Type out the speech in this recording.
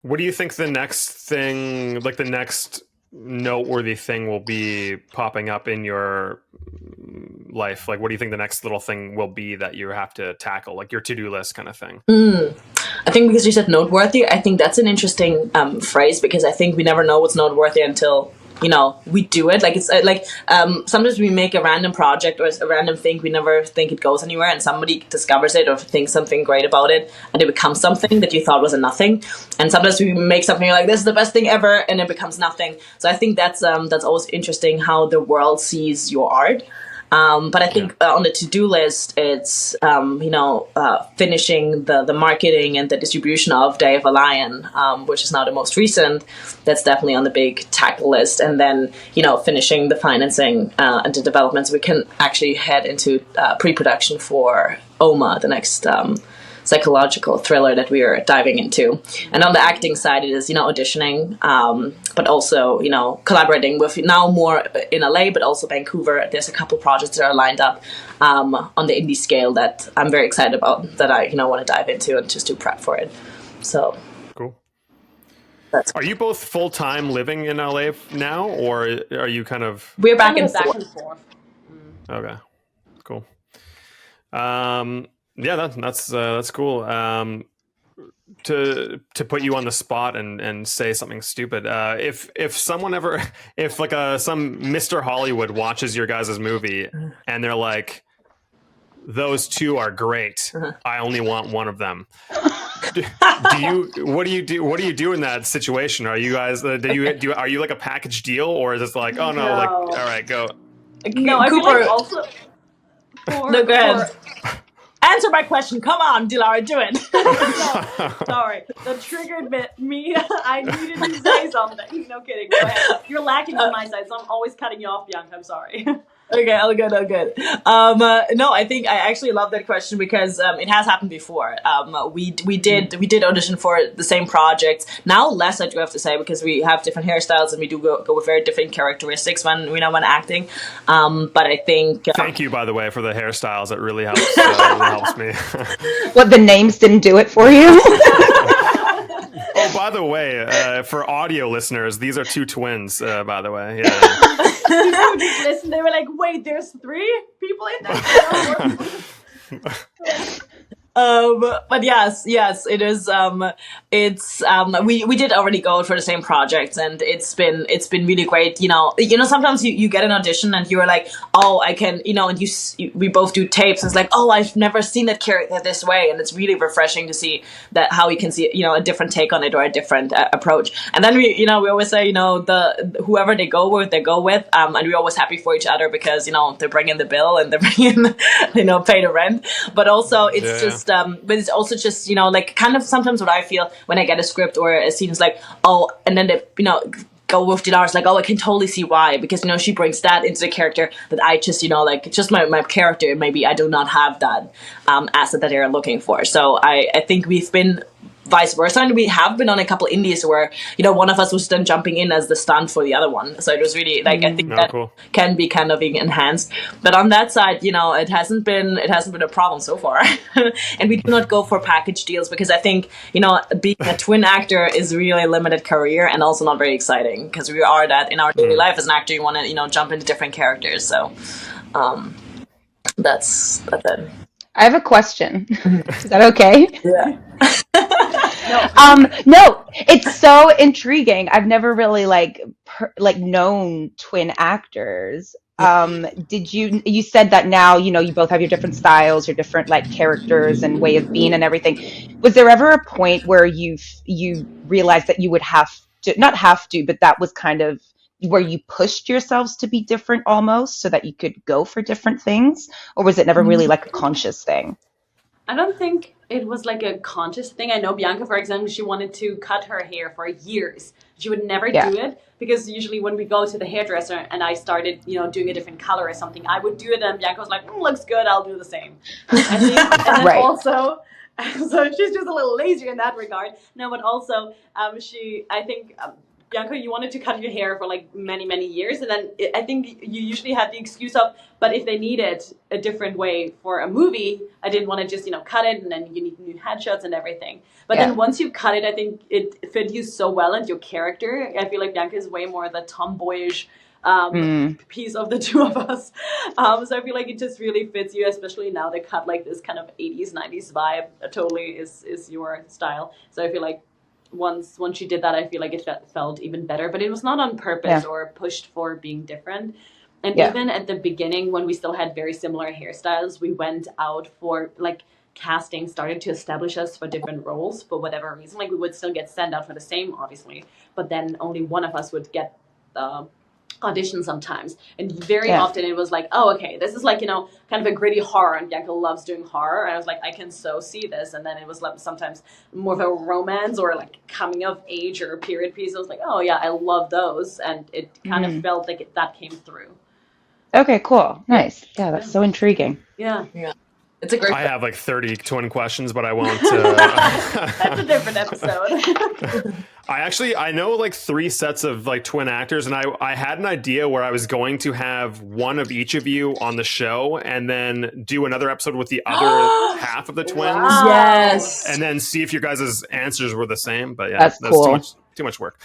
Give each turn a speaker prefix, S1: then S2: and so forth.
S1: What do you think the next thing, like the next noteworthy thing will be popping up in your life? Like, what do you think the next little thing will be that you have to tackle, like your to-do list kind of thing?
S2: I think because you said noteworthy, I think that's an interesting phrase, because I think we never know what's noteworthy until we do it. Like it's sometimes we make a random project or a random thing, we never think it goes anywhere, and somebody discovers it or thinks something great about it, and it becomes something that you thought was a nothing. And sometimes we make something like, this is the best thing ever, and it becomes nothing. So I think that's always interesting how the world sees your art. But I think on the to-do list, it's finishing the marketing and the distribution of Day of a Lion, which is now the most recent. That's definitely on the big tackle list. And then finishing the financing and the development, so we can actually head into pre-production for Oma, the next psychological thriller that we are diving into. And on the acting side, it is auditioning, but also collaborating with now more in LA, but also Vancouver. There's a couple projects that are lined up on the indie scale that I'm very excited about, that I want to dive into and just do prep for it. So
S1: cool. Are you both full-time living in LA now, or are you kind of...
S2: We're back and forth.
S1: Okay, cool. Yeah, that's cool. To put you on the spot and say something stupid. If someone ever, if like some Mr. Hollywood watches your guys' movie and they're like, those two are great, I only want one of them. What do you do in that situation? Are you guys are you like a package deal, or is it like, oh no, like, all right, go?
S3: No, I feel like also
S2: no, go ahead. Answer my question. Come on, Dilara, do it.
S3: No, sorry, that triggered me. I needed to say something. No kidding. Go ahead. You're lacking on my side, so I'm always cutting you off, Bianca. I'm sorry.
S2: Okay, all good. No, I think I actually love that question, because it has happened before. We did audition for the same project. Now less, I do have to say, because we have different hairstyles and we do go with very different characteristics when acting. But I think
S1: thank you, by the way, for the hairstyles. It really helps. Really helps me.
S4: What, the names didn't do it for you?
S1: Oh, by the way, for audio listeners, these are two twins. By the way, yeah.
S3: People just listen. They were like, "Wait, there's 3 people in there."
S2: But yes, it is. We did already go for the same project, and it's been really great. Sometimes you get an audition and you're like, oh, I can, and we both do tapes. And it's like, oh, I've never seen that character this way, and it's really refreshing to see that, how we can see, a different take on it, or a different approach. And then we always say, whoever they go with, and we're always happy for each other, because they bring in the bill and they bring in, pay the rent. But also it's just. But it's also just, like, kind of sometimes what I feel when I get a script or a scene is like, oh, and then they, go with Dilara's like, oh, I can totally see why, because, she brings that into the character that I just, like, just my character, maybe I do not have that asset that they're looking for. So I think we've been vice versa, and we have been on a couple indies where one of us was then jumping in as the stunt for the other one, so it was really like, I think that cool. Can be kind of enhanced. But on that side, it hasn't been a problem so far. And we do not go for package deals, because I think being a twin actor is really a limited career, and also not very exciting, because we are that in our daily life as an actor, you want to jump into different characters. So that's it.
S4: I have a question. Is that okay?
S2: Yeah.
S4: No, it's so intriguing. I've never really known twin actors. You said that now, you both have your different styles, your different characters and way of being and everything. Was there ever a point where you realized that you would have to, not have to, but that was kind of where you pushed yourselves to be different almost, so that you could go for different things? Or was it never really like a conscious thing?
S3: I don't think it was like a conscious thing. I know Bianca, for example, she wanted to cut her hair for years. She would never do it, because usually when we go to the hairdresser and I started, doing a different color or something, I would do it, and Bianca was like, looks good, I'll do the same. And then
S4: right.
S3: Also, so she's just a little lazy in that regard. No, but also, Bianca, you wanted to cut your hair for like many years, and then I think you usually had the excuse of, but if they needed a different way for a movie, I didn't want to just cut it, and then you need new headshots and everything. But then once you cut it, I think it fit you so well and your character. I feel like Bianca is way more the tomboyish piece of the two of us. So I feel like it just really fits you, especially now they cut like this kind of 80s, 90s vibe. Totally is your style. So I feel like once you did that, I feel like it felt even better. But it was not on purpose or pushed for being different. And even at the beginning, when we still had very similar hairstyles, we went out for like casting started to establish us for different roles for whatever reason. Like we would still get sent out for the same, obviously, but then only one of us would get audition sometimes, and very often it was like, oh, okay, this is like kind of a gritty horror, and Bianca loves doing horror, and I was like, I can so see this. And then it was like sometimes more of a romance or like coming of age or a period piece. I was like, oh yeah, I love those, and it kind of felt like that came through.
S4: Okay, cool, nice. Yeah, that's so intriguing.
S3: Yeah.
S2: It's a great.
S1: I have like 30 twin questions, but I won't.
S3: That's a different episode.
S1: I know like 3 sets of like twin actors, and I had an idea where I was going to have one of each of you on the show, and then do another episode with the other half of the twins.
S2: Wow. Yes,
S1: and then see if your guys' answers were the same. But yeah,
S4: that's cool.
S1: Too much work.